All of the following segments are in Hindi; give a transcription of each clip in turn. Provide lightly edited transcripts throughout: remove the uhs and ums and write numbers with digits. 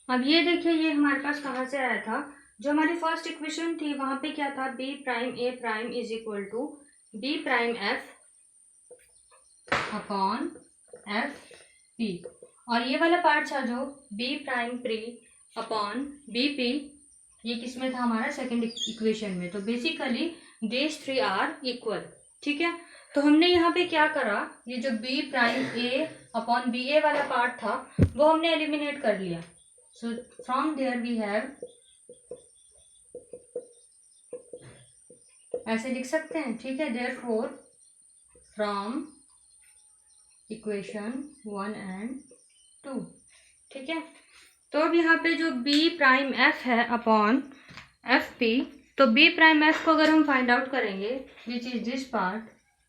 अब ये देखिए, ये हमारे पास कहाँ से आया था, जो हमारी फर्स्ट इक्वेशन थी वहां पे क्या था, B prime A prime is equal to B prime F upon F P, और ये वाला पार्ट था जो B prime P upon B P, ये किसमें था, हमारा सेकंड इक्वेशन में। तो basically this three are equal. ठीक है, तो हमने यहाँ पे क्या करा, ये जो B prime A upon B A वाला पार्ट था वो हमने एलिमिनेट कर लिया। So from there we have, ऐसे लिख सकते हैं। ठीक है, देयरफॉर फ्रॉम इक्वेशन 1 एंड 2। ठीक है, तो अब यहाँ पे जो बी प्राइम एफ है अपॉन एफ पी, तो बी प्राइम एफ को अगर हम फाइंड आउट करेंगे, which is this part,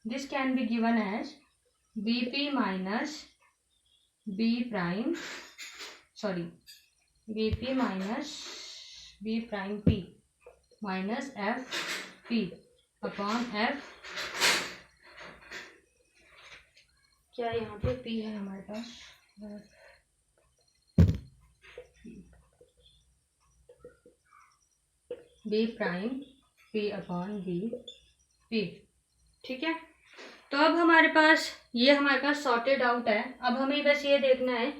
this can be given as B P minus B prime, sorry B P minus B prime P minus F P upon F, क्या यहाँ पे पी है हमारे पास, B prime P upon B P. ठीक है, तो अब हमारे पास सॉर्टेड आउट है। अब हमें बस ये देखना है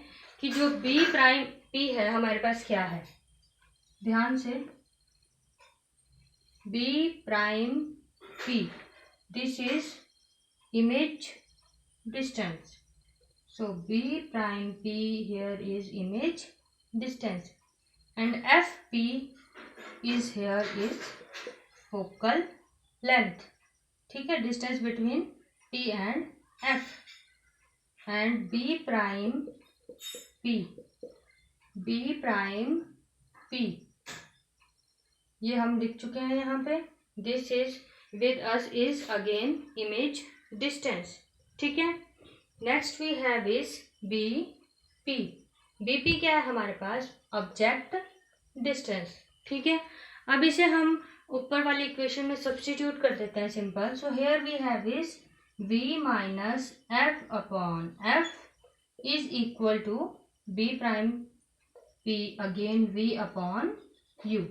कि जो बी प्राइम पी है हमारे पास क्या है। ध्यान से, B prime P, this is image distance, so b prime p here is image distance and fp is here is focal length. ठीक है, distance between p and f, and b prime p ये हम लिख चुके हैं यहाँ पे। this is with us is again image distance। ठीक है, next we have is B P. B P क्या है हमारे पास, ऑब्जेक्ट डिस्टेंस। ठीक है, अब इसे हम ऊपर वाली इक्वेशन में सब्स्टिट्यूट कर देते हैं, simple. So here we have is v minus F upon F is equal to B prime P again v upon u।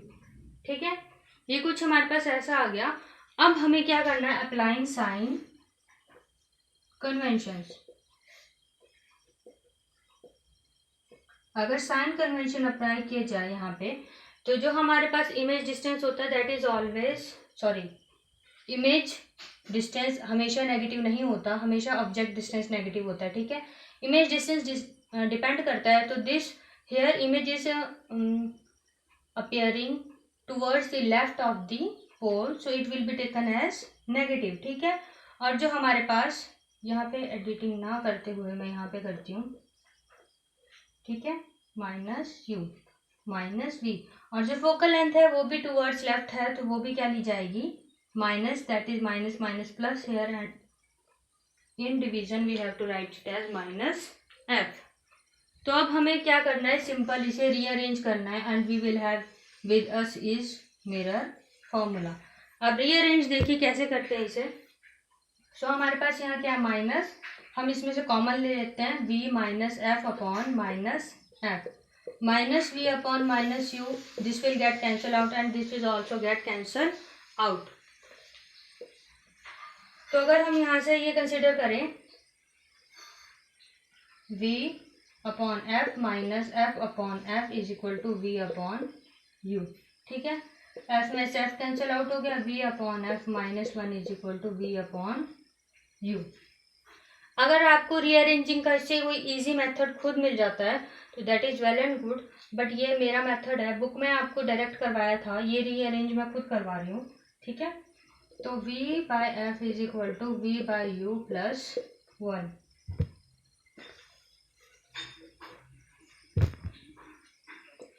ठीक है, ये कुछ हमारे पास ऐसा आ गया। अब हमें क्या करना है, अप्लाइंग साइन कन्वेंशंस। अगर साइन कन्वेंशन अप्लाई किए जाए यहाँ पे, तो जो हमारे पास इमेज डिस्टेंस होता है that is always, sorry, image distance हमेशा नेगेटिव नहीं होता, हमेशा ऑब्जेक्ट डिस्टेंस नेगेटिव होता है। ठीक है, इमेज डिस्टेंस डिपेंड करता है। तो this here image is appearing towards the left of the pole, so it will be taken as negative. ठीक है, और जो हमारे पास यहाँ पे एडिटिंग ना करते हुए मैं यहाँ पे करती हूँ। ठीक है, माइनस यू माइनस वी, और जो फोकल लेंथ है वो भी टुवर्ड्स लेफ्ट है, तो वो भी क्या ली जाएगी, minus, that is minus minus plus here, and in division we have to write it as minus F. तो अब हमें क्या करना है, सिंपल इसे रीअरेंज करना है, and we will have with us is mirror formula. अब रीअरेंज देखिए कैसे करते हैं इसे। सो हमारे पास यहाँ क्या है, माइनस, हम इसमें से कॉमन ले लेते हैं, v minus F upon minus F, minus v upon minus u, this will get cancel out and this will also get cancel out. तो अगर हम यहाँ से ये कंसिडर करें, v upon F minus F upon F is equal to v upon u। ठीक है, एफ में से एफ कैंसल आउट हो गया, v upon F minus 1 is equal to v upon u। अगर आपको रीअरेंजिंग का इससे कोई इजी मेथड खुद मिल जाता है तो that is well and good, but ये मेरा मेथड है, बुक में आपको डायरेक्ट करवाया था, ये रीअरेंज मैं खुद करवा रही हूँ। ठीक है, तो v by F is equal to v by U plus 1।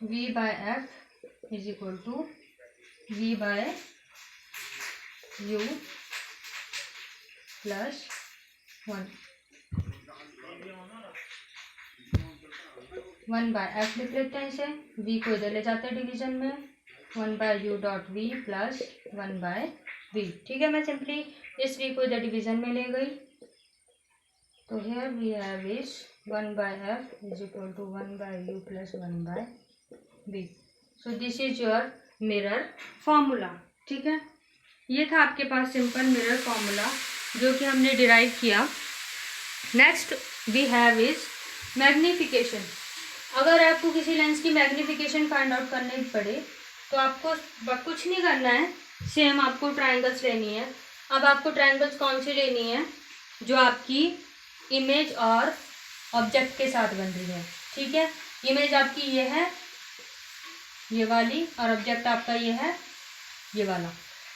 v by F is equal to v by U plus 1। 1 by F लिख लेते हैं इसे, v को इधर ले जाते हैं डिवीजन में, 1 by U dot V plus 1 by V. ठीक है, मैं सिंपली इस v को इधर डिवीजन में ले गई, तो here we have is 1 by F is equal to 1 by U plus 1 by B. So this is your mirror formula. ठीक है, ये था आपके पास सिंपल मिरर फॉर्मूला जो कि हमने डिराइव किया। Next we have is magnification. अगर आपको किसी लेंस की मैग्नीफिकेशन फाइंड आउट करनी पड़े तो आपको कुछ नहीं करना है, सेम आपको ट्रायंगल्स लेनी है। अब आपको ट्रायंगल्स कौन सी लेनी है? जो आपकी इमेज और ऑब्जेक्ट के साथ बन रही है। ठीक है, इमेज आपकी ये है, ये वाली, और ऑब्जेक्ट आपका ये है, ये वाला।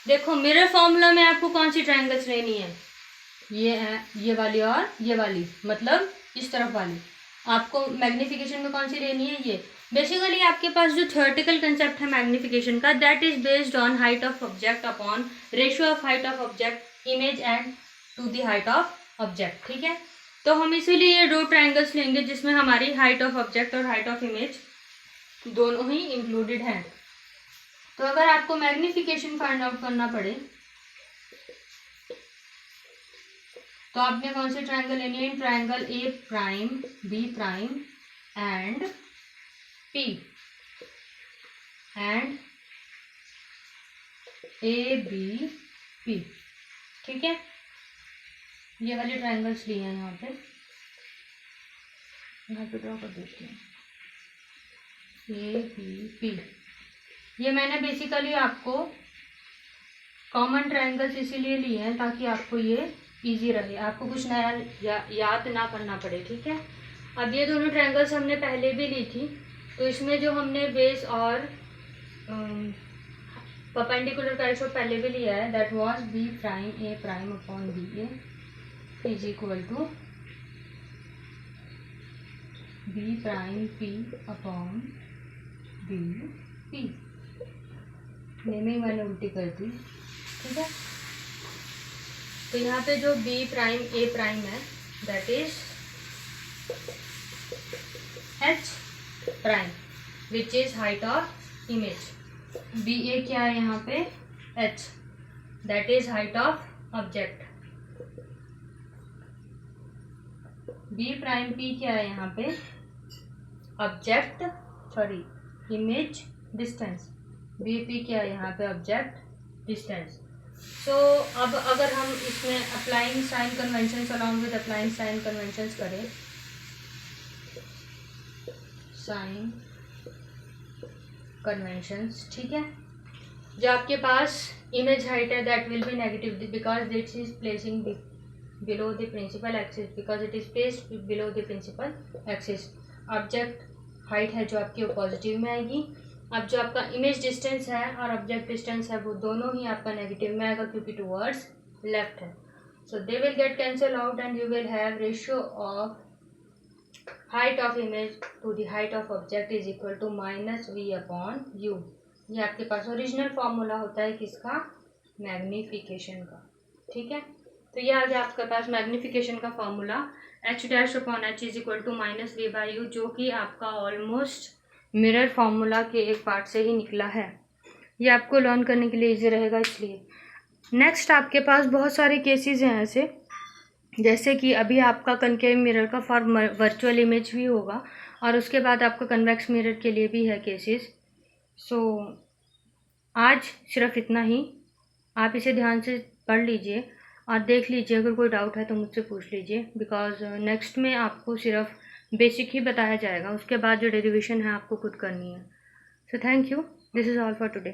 देखो मिरर फॉर्मूला में आपको कौन सी ट्रायंगल्स लेनी है? ये है, ये वाली और ये वाली, मतलब इस तरफ वाली। आपको मैग्नीफिकेशन में कौन सी लेनी है? ये। बेसिकली आपके पास जो थ्योरेटिकल कंसेप्ट है मैग्नीफिकेशन का, that is based on height of object upon ratio of height of object image and to the height of object. ठीक है, तो हम इसीलिए ये दो ट्रायंगल्स लेंगे जिसमें हमारी हाइट ऑफ ऑब्जेक्ट और हाइट ऑफ इमेज दोनों ही इंक्लूडेड हैं। तो अगर आपको मैग्नीफिकेशन फाइंड आउट करना पड़े तो आपने कौन सी ट्रायंगल लेनी है? Triangle A prime B prime and P and A B P. ठीक है, ये वाले ट्रायंगल्स लिए हैं यहाँ पे ड्रॉ कर देते हैं, ए बी पी। ये मैंने बेसिकली आपको कॉमन ट्रायंगल्स इसीलिए लिए हैं ताकि आपको ये इजी रहे, आपको कुछ नया याद ना करना पड़े। ठीक है, अब ये दोनों ट्रायंगल्स हमने पहले भी ली थी, तो इसमें जो हमने बेस और परपेंडिकुलर का रेशो पहले भी लिया है, that was B prime A prime upon B A is equal to B prime P upon B P. में मैंने उल्टी कर दी। ठीक है, तो यहाँ पे जो बी प्राइम ए प्राइम है that is H prime which is height of image. B A क्या है यहाँ पे? H, that is height of object. B prime P क्या है यहाँ पे? Object, sorry image distance. B P क्या है यहाँ पे? Object distance. सो अब अगर हम इसमें applying sign conventions along with applying sign conventions करें, साइन कन्वेंशंस, ठीक है, जो आपके पास इमेज हाइट है that will be negative because this is placing below the principal axis, because it is placed below the principal axis. Object height है जो आपकी वो पॉजिटिव में आएगी। अब जो आपका इमेज डिस्टेंस है और ऑब्जेक्ट डिस्टेंस है वो दोनों ही आपका नेगेटिव में आएगा क्योंकि टूवर्ड्स लेफ्ट है। So they will get cancel out and you will have ratio of height of image to the height of object is equal to minus V upon U. ये आपके पास ओरिजिनल फॉर्मूला होता है किसका? मैग्नीफिकेशन का। ठीक है, तो ये आ गया आपके पास मैग्नीफिकेशन का formula H dash upon H is equal to minus V by U, जो कि आपका ऑलमोस्ट मिरर फॉर्मूला के एक पार्ट से ही निकला है। ये आपको लर्न करने के लिए इजी रहेगा इसलिए। नेक्स्ट आपके पास बहुत सारे केसेस हैं ऐसे, जैसे कि अभी आपका कनकेव मिरर का फॉर वर्चुअल इमेज भी होगा और उसके बाद आपका कन्वेक्स मिरर के लिए भी है केसेस। सो आज सिर्फ इतना ही, आप इसे ध्यान से पढ़ लीजिए और देख लीजिए, अगर कोई डाउट है तो मुझसे पूछ लीजिए, बिकॉज नेक्स्ट में आपको सिर्फ बेसिक ही बताया जाएगा, उसके बाद जो डेरिवेशन है आपको खुद करनी है। So thank you, this is all for today.